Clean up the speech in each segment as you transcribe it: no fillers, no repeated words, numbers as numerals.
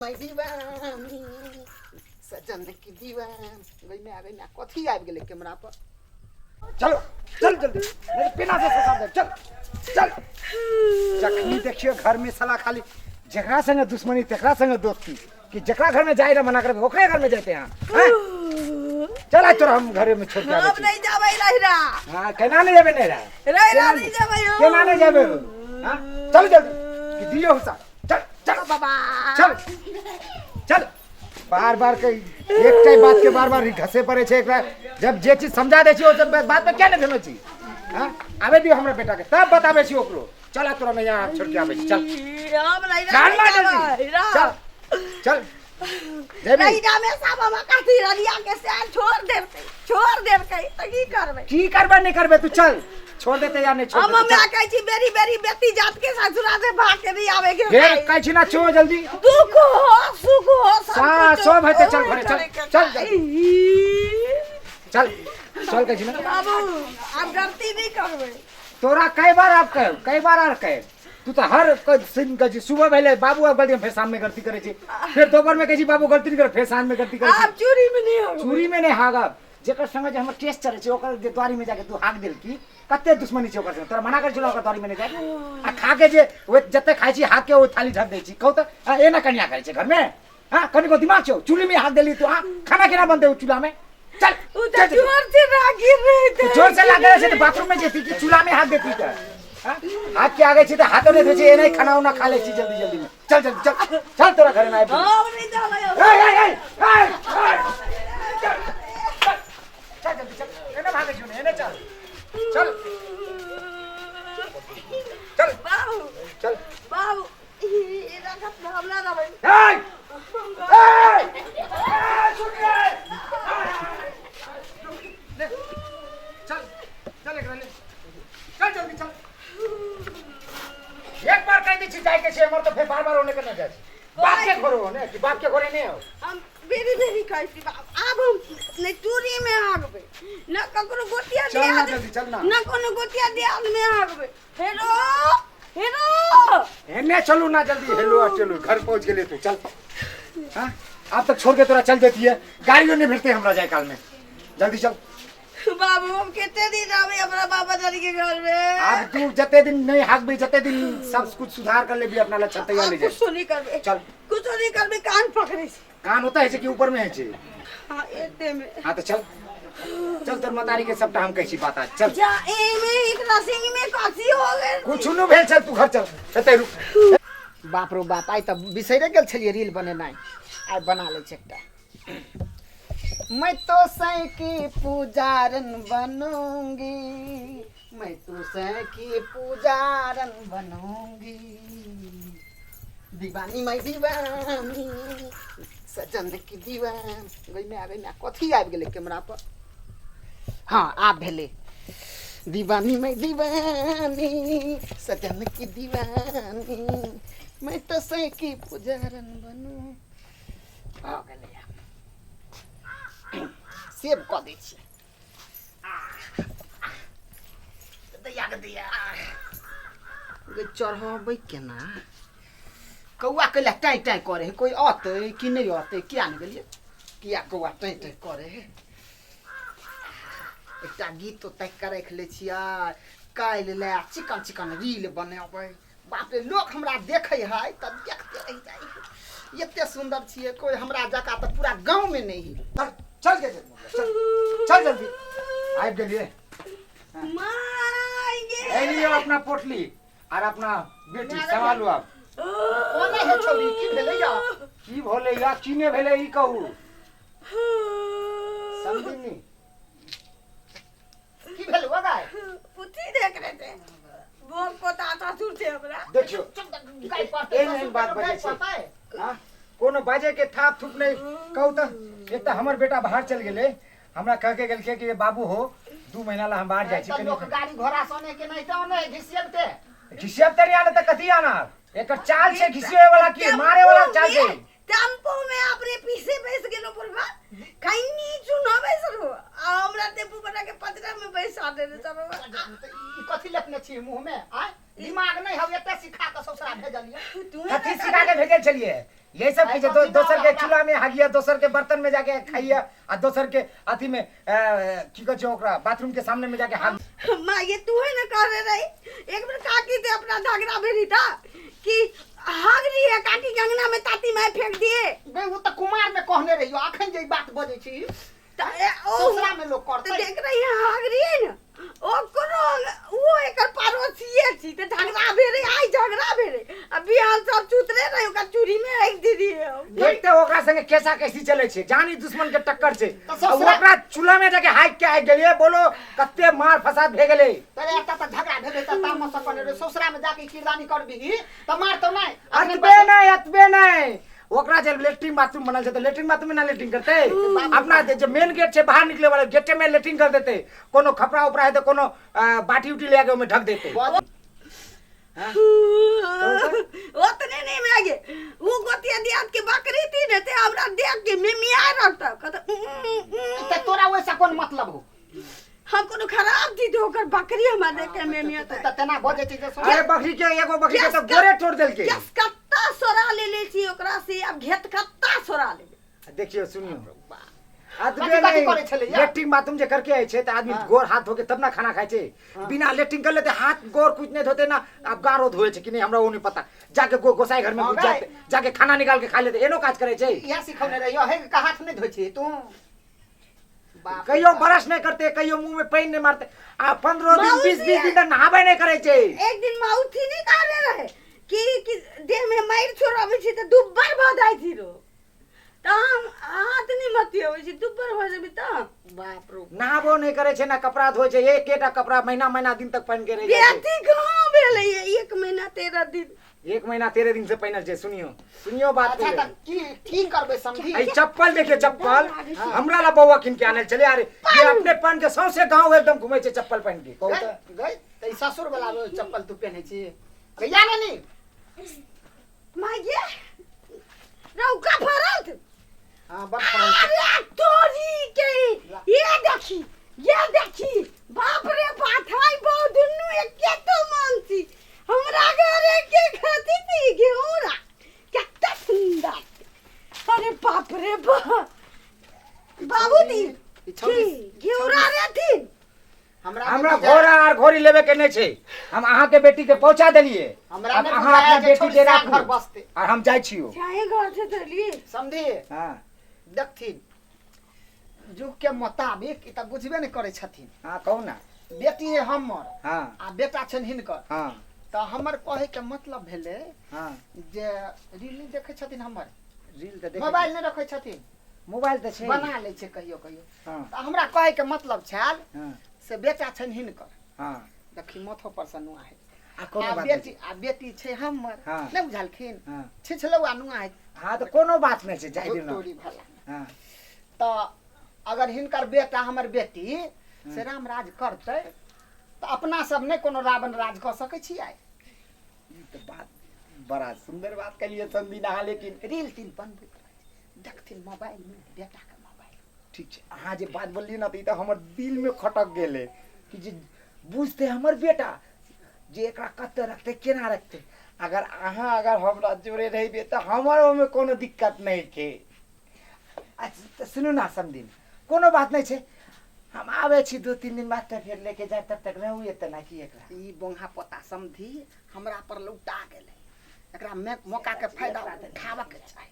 My दीवानी सजन की दीवान वही में आ गई ना कथी आ गेले कैमरा पर। चलो चल जल्दी मेरे बिना से फंसा दे। चल चल जखनी देखियो घर में साला खाली जकरा संग दुश्मनी तेकरा संग दोस्ती कि जकरा घर में जाए ना मना करे ओकरे घर में जाते हैं। चल आज तोरा हम घर में छोड़ के अब नहीं जाबै लहरा। हां केना नहीं जाबे नहीं रहरा नहीं जाबै हो केना नहीं जाबे। हां चल जल्दी कि दियो हुसा। चल चल बाबा चल चल बार बार के एकटाई बात के बार बार घसे पड़े छे। एकरा जब जे चीज समझा दे छी ओ सब बात पे क्या नहीं देनो छी। हां आवे दियो हमरा बेटा के तब बताबे छी ओकरो। चल तोरा मैं यहां छोड़ के आवे छी। चल हम नहीं चल चल नहीं जा में सब हम काठी रलिया के से छोड़ दे के तो की करबे नहीं करबे तू चल छोड़ देते या नहीं छोड़ हम मैं कहै छी बेरी बेरी बेटी जात के ससुरा से भाग के नहीं आवे के फिर कहै छी ना छो जल्दी दुख हो सुख हो सब है चल घरे चल चल चल चल कहै छी ना बाबू आप गलती नहीं करबे। तोरा कई बार आप कह कई बार आर कह तू तो हर दिन कह सुबह पहले बाबू अब गलती फिर शाम में गलती करे छी फिर दोपहर में कह छी बाबू गलती नहीं करे फिर शाम में गलती करे आप चोरी में नहीं हो चोरी में नहीं हागब जेकर संग जे हमर टेस्ट चले छी ओकर द्वारी में जाके तू हाक देल की कते दुश्मनी छै ओकर संग तोरा मना कर छलो ओकर द्वारी में नहीं जाए आ खा के जे ओ जते खाइ छी हाक के ओ थाली ढक दे छी कहू त ए ना कन्या करे छै घर में। हां कनी को दिमाग छौ चूल्ही में हाथ देली तू। हां खाना केना बनते हो चूल्हा में। चल जोर से रागी रहे थे जोर से लागे से बाथरूम में जेती कि चूल्हा में हाथ देती त। हां हाथ के आगे छी त हाथों ने थे ए नहीं खाना उना खा ले छी जल्दी जल्दी में। चल जल्दी चल चल तोरा घर में आइ हम नहीं जाबै ए चल जल्दी चल एने भागे छु एने चल चल चल बाबू चल बाबू ये रखत हम ना जाबै सुन रे चल चल एकरा ले चल जल्दी चल एक बार कह दी छी जाए के छे हमर तो फिर बार बार होने के ना जाए बाप के घरो ने कि बाप के घरे नहीं हो। हम बेरी बेरी कहै छी आब हम नहीं चोरी में आगबे न ककरो गोतिया चल ना दे जल्दी चल ना न कोनो गोतिया दे में आगबे हेलो एने चलू ना जल्दी हेलो चलो घर पहुंच गेले तू चल। हां अब तक छोड़ के तोरा चल देती है गाड़ियों नहीं भेटते हमरा जाए काल में जल्दी चल। बाबू हम कितने दिन आवे अपना बाबा दादी के घर में अब तू जते दिन नहीं हाक भी जते दिन सब कुछ सुधार कर ले भी अपना लक्ष्य तैयार ले जा। कुछ नहीं करबे चल कुछ नहीं करबे कान पकड़े छी कान होता है कि ऊपर में है छे। हां एते में हां तो चल चल तोर मतारी के सबटा हम कहै छी बात आज चल जा ए में एक रसिंग में कासी हो गेल कुछ नु भेल चल तू घर चल चते रुक। बाप रो बाप आई त बिसैरे गेल छलिए रील बनेनाइ आई बना ले छै एकटा। मैं तो सै की पुजारन बनूंगी मैं तो सै की पुजारन बनूंगी दीवानी मैं दीवानी सजन की दीवान वही में आ गई ना कथी आ गेले कैमरा पर। हाँ आप भेले दीवानी मैं दीवानी सजन की दीवानी मैं तो सै की पुजारन बनू आ गेले सेव कऽ दै छी दैया के दैया गे चढ़बै केना कौआ कैला टाई टाई करे है कोई अतै कि नहीं अतै किया नहीं गेलिए किया कौआ टाई टाई करे है। एकटा गीत तो तैक के रख ले छियै काल्हि ले चिकन चिकन रील बनेबै बाप रे लोग हमरा देखे है त देखते रह जाई एते सुंदर छियै कोई हमरा जका त पूरा गांव में नहीं है। चल के चल चल जल्दी आइ गेलिए माय गे ए लियो अपना पोटली और अपना बेटी संभालो आप कोने है छोरी की भेलै या की भोले या किने भेले ई कहू समझिनी की भेल वगाय पुती देख रहे थे बोल पोता था सुरते हमरा देखियो ए नहीं बात बजे छै। हां कोनो बाजे के थाप थुप नहीं कहू त एक त हमर बेटा बाहर चल गेले हमरा कह के गेल कि बाबू हो 2 महीना ला हम बाहर जाय छी लोग गाड़ी घोड़ा सोने के नहीं तो नहीं घिसियबते घिसियब तरी आने त कथी आना एकर चाल छै घिसिये वाला की मारे वाला चाल छै। टेम्पो में अपने पीछे बैठ गेलो पुरवा खैनी चुनावे सरो हमरा टेम्पो बना के पतरा में बैसा दे सरो ई कथी लखने छी मुंह में आय दिमाग नहीं हव एते सिखा के ससुरा भेजलिए कथी सिखा के भेजल छलिए ये सब कीजिए। दोसर के चूल्हा में हागिया, दोसर के बर्तन में जाके खाइए, और दोसर के अथी में की कहै छै ओकरा बाथरूम के सामने में जाके हाग। माँ ये तू है ना कह रही एक बार काकी से अपना झगड़ा भेली था कि हाग रही है काकी गंगना में ताती में फेंक दिए। बे वो तो कुमार में कहने रहियो, अखन जे बात बजै छी ससुरा में लोग करते। देख रही है हाग रही है ना ओ कोनो वो एकर पड़ोसिए छी त झगड़ा भेले, आई झगड़ा भेले। अभी हम सब चुतरे रहे ओकर चूड़ी में एक दीदी है। देखते ओकरा संगे कैसा कैसी चले छे, जानी दुश्मन के टक्कर छे। तो अब ओकरा चूल्हा में जाके हाइक के आइ गेलिए, बोलो कत्ते मार फसाद भे गेले। तरे एता त झगड़ा भेले त तामस कने रे ससुरा में जाके किरदानी करबिही त मार तो नहीं। अतबे नहीं ओकरा जे लेट्रिन बाथरूम बनल छै त लेट्रिन बाथरूम में ना लेट्रिन करते, अपना जे मेन गेट छै बाहर निकले वाला गेटे में लेट्रिन कर देते। कोनो खपरा उपरा है तो कोनो बाटी उटी ले के ओमे ढक देते। ओतने नहीं में आगे वो गोतिया दियात के बकरी थी ने ते हमरा देख के मिमिया रहता कहता तोरा वैसा कौन मतलब हो? हम कोनो खराब चीज होकर बकरी हमरा देख के मिमिया त तना बजे छी। अरे बकरी के एगो बकरी के तो गोरे तोड़ देल के। केस कत्ता सोरा ले ले छी ओकरा से, अब घेत कत्ता सोरा ले। देखियो सुनियो कथी करे छले या? लेट्रिन बाथरूम जे करके आइ छै त आदमी गोर हाथ धो के तब ना खाना खाइ छै। बिना लेट्रिन कर लेते हाथ गोर कुछ नहीं धोते ना, अब गारो धोए छै कि नहीं हमरा वो नहीं पता। जाके गोसाई घर में घुस जाते, जाके खाना निकाल के खा लेते, एनो काज करे छै। यहां सिखौने रहियो हे का हाथ नहीं धोइ छी तू? कहियो ब्रश नहीं करते, कहियो मुंह में पानी नहीं मारते, आ 15 दिन 20 दिन तक नहाबे नहीं करे छै। एक दिन माउथी नहीं करे रहे कि देह में माइर छोड़ावे छी त दुब्बर भ जाय छी रो। त हम हाथ नहीं मती होवे छी दुब्बर हो जेबी त। बाप रो नहाबो नहीं करे छै ना कपड़ा धोए छै। एक एटा कपड़ा महीना दिन तक पहन के रह जाय छै। बेटी कहां भेले 1 महीना 13 दिन 1 महीना 13 दिन से पहनल छै। सुनियो बात अच्छा त की करबे समझी? आई चप्पल देखिए, चप्पल हमरा ला बौआ किन के आने चले। अरे ये अपने पहन के सौसे गांव एकदम घुमै छै चप्पल पहन के। कहू त गई त ससुर वाला चप्पल तू पहने छी कहिया नहीं? मां ये रौका फरल। हां बड़ फरल। अरे तोरी के ये देखी बाप रे बात है बहुत दुन्नु एके तो मानसी हमरा घरे के खाती थी घेरा कितना सुंदर। अरे बाप रे बाबूजी घेरा रे थी। हमरा घोड़ा और घोड़ी लेवे के नहीं छै। हम अहाँ के बेटी के पहुंचा देलिए, हमरा अब ने अहाँ अपना बेटी के घर राखू बसते और हम जाय छियो। चाहे घर से चली समझी? हां देखथिन जुग के मुताबिक ई त बुझबे नहीं करे छथिन। हां कहू ना। बेटी है हमर हां आ बेटा छन हिनकर। हां त हमर कहे के मतलब भेले हां जे रील देखे छथिन हमर, रील त देख मोबाइल नहीं रखे छथिन, मोबाइल त छै बना ले छै कहियो कहियो। हां त हमरा कहे के मतलब छल हां से बेटा छन हिनकर। हां देखी माथो पर से नुआ है आ कोनो बात बेटी आ बेटी छै हमर। हाँ। नहीं बुझलखिन? हां छिछलौआ नुआ है हां त कोनो बात नहीं छै, जाय दिनो। तोरी भला। हां तो अगर हिनकर बेटा हमर बेटी से राम राज करते तो अपना सब नहीं कोनो रावण राज कर सके छियै। ई त बात बड़ा सुंदर बात कलिए संदी नहा। लेकिन रील तीन बनबे देखथिन मोबाइल में बेटा के मोबाइल। ठीक छै, अहाँ जे बात बोलली ना त ई त हमर दिल में खटक गेले कि जे बुझते हमर बेटा जे एकरा कत्ते रखते केना रखते। अगर हमरा जोड़े रहिबे त हमर ओमे कोनो दिक्कत नहीं छै। अच्छा त सुनू ना समदिन, कोनो बात नहीं छै, हम आवे छी 2-3 दिन बाद त फिर लेके जाए, तब तक रहू एत ना कि एकरा। ई बोंगा पोता समझी हमरा पर लौटा गेले। एकरा में मौका के फायदा उठावा के चाही,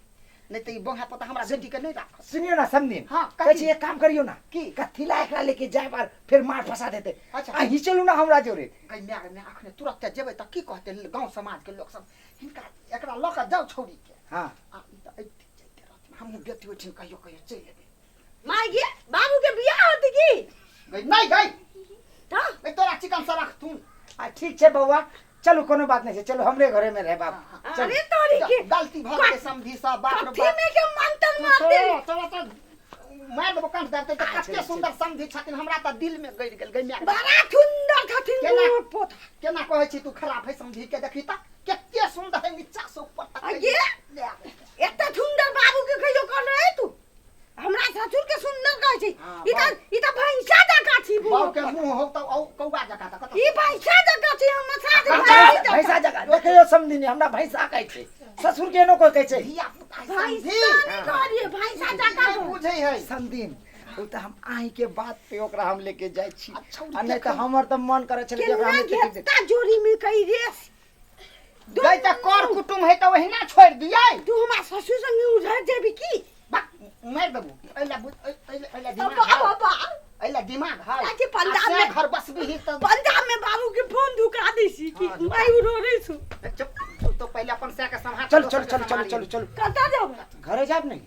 नहीं तो ई बोंगा पोता हमरा बेटी के नहीं राख। सुनियो ना समदिन, हाँ, कहै छी एक काम करियो ना कि कथिला एकरा लेके जाए बार फिर मार फंसा देते। अच्छा। अही चलू ना हमरा जोरे। कहीं मैं अखने तुरंत जेबे त की कहते गांव समाज के लोग सब हिनका एकरा ल के जाओ छोड़ी के। हां आ ई त ऐठी जैते रहथिन, हम बेटी उठिन कहियो कहियो चल जेबे। मां ये बाबू के बियाह होती की गई नहीं गई हां मैं तोरा चिकन से रख तू। ठीक छै बउआ, चलो कोनो बात नहीं छै, चलो हमरे घरे में रह बाप। अरे तोरी के गलती भ गेले समझी सब बाप रे कथी में के मंत्र मार दे। चलो तो मार देबो कंठ दे त कते सुंदर समझी छथिन, हमरा त दिल में गड़ गेल गई मैं। बड़ा सुंदर छथिन केना मोर पोता। केना कहै छी तू खराब है समझी के देखी त कते सुंदर है नीचा से ऊपर तक। अगे एते सुंदर बाबू के कहियो कर रहे तू हमरा ससुर के सुंदर कहै छी। हाँ, ई त भैंसा जका छी बाप के मुंह हो त औ कौवा जका त ई भैंसा जका छी हम साथ भैंसा जगह देखियो समदिन हमरा भैंसा कहै छै। ससुर के नो कोई कहै छै धिया पुता भाई समझी सानी करिए भाई साजा का बुझै है समदिन ओ त हम आही के बात पे ओकरा हम लेके जाइ छी अच्छा, आ नहीं त हमर त मन करे छले कि ओकरा केना हम लेके घेता जोड़ी में कई रेस गई त कर कुटुम है त वही ना छोड़ दियै तू हमार ससुर संगे उधर जेबी की मार देबू एला एला दिमाग बाबा है बाबा एला दिमाग है आके पंजाब में घर बसबी ही त पंजाब में बाबू के फोन धुका देसी कि हाँ, मैं रो रही छु चुप तो पहले अपन से के संभाल चल कता जाब घरे जाब नहीं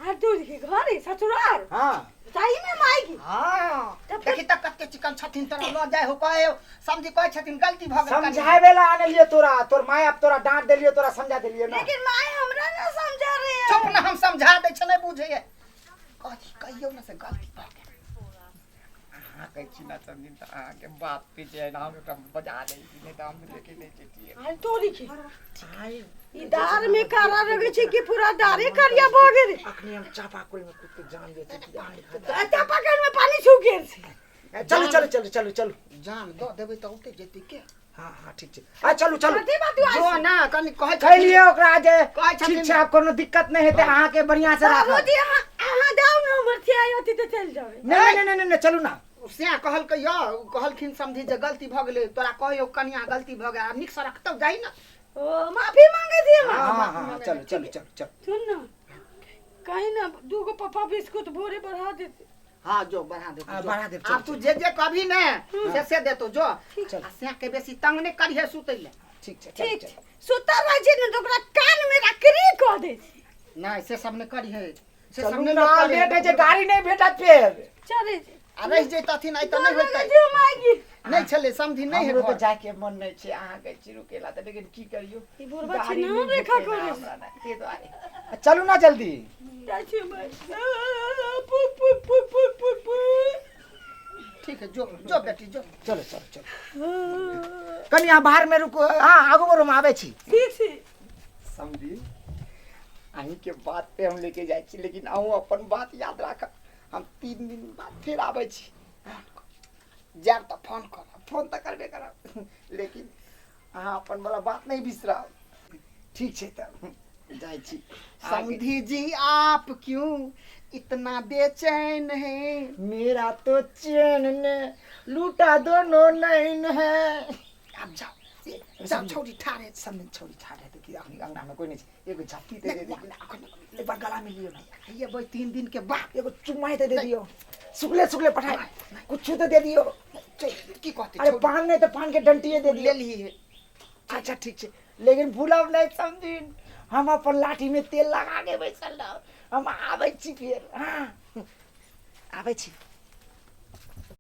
आ दूर के घर है ससुराल हां सही में माई की हां देखि त कते चिकन छथिन तोरा ल जाय हो कहे समझी कहे छथिन गलती भ गेल समझावे ला आने लिए तोरा तोर माय अब तोरा डांट देलियो तोरा समझा देलियो ना लेकिन माई हमरा ना समझा रहे है चुप ना हम समझा दे छ नहीं बुझे कथी कहियो ना से गलती भ गेल हां कहै छी ना समझी त के बात पे जे नाम एकटा बजा दे नहीं त हम लेके नहीं जेतिए हाल तोरी की ई दार में कारा रगे छै कि पूरा दारे करिया भ गेल अखनी हम चापाकल में कूद के जान लेते चापाकल में पानी सूख गेल छै चलो जान दो देबे त उठे जेती के हां ठीक छै आ चलू कथी बात हुआ जो ना कनी कहे कह लिए ओकरा जे कहै छथिन- ठीक छै आब कोनो दिक्कत नहीं हेते अहाँ के बढ़िया से राखब बाबूजी अहाँ दाव में हमर थी आयोती त चल जावे नहीं चलू ना से कहल के यो कहलखिन समझी जे गलती भ गेले तोरा कहियो कनिया गलती भ गेल निक से रखतौ जाई ना ओ माफी मांगे थी हम हां चलो सुन ना कहीं ना दूगो पापा बिस्कुट भोरे बढ़ा देते हां जो बढ़ा दे हाँ, बढ़ा दे, अब चल, तू जे कभी ने से देतो जो चल। आ से के बेसी तंग ने करिए सुतैले ठीक छै ठीक छै सुता रह छै ने तो ओकरा कान में रकरी क दे नहीं से सब ने करिए से सब चलू ने ना लेट है जे गाड़ी नहीं भेटत फेर चले आ रह जैतथिन आई त नहीं होतै जो मागी नहीं छले समझी नहीं हमरो है तो जाके मन नहीं छै अहाँ के चिरू केला त लेकिन की करियो ई बुढ़बा छै गाड़ी ना नहीं रेखा भेटै ना करे हमरा ना, ते दुआरे चलू ना जल्दी जाइ छै भाई पु पु पु पु पु पु ठीक है जो जो बेटी जो चलो कनी यहाँ बाहर में रुको हाँ आगो में रूम आवे छी ठीक छै समझी अहीं के बात पे हम लेके जाए छी लेकिन अहूँ अपन बात याद राखब हम 3 दिन बाद फिर आवे छी जाब त फोन कर फोन तो करबे करब लेकिन अहाँ अपन वाला बात नहीं बिसराब ठीक छै तब जाए छी समधी जी आप क्यों इतना बेचैन है मेरा तो चैन ने लूटा दोनों नैन है अब जाओ जाओ छोड़ी ठाड़े समझ छोड़ी ठाड़े तो कि अपनी अंगना में कोई नहीं छै एगो झपटी दे दे एक बार गला में लियो ना ये भाई 3 दिन के बाद एगो चुम्मा दे दियो सुखले पठाए कुछ तो दे दियो की कहते अरे पान नहीं तो पान के डंटिए दे दियो ले ली है अच्छा ठीक छै लेकिन भूलब नहीं समझिन हम अपन लाठी में तेल लगा के बैसल रह हम आबै छी फिर हाँ आबै छी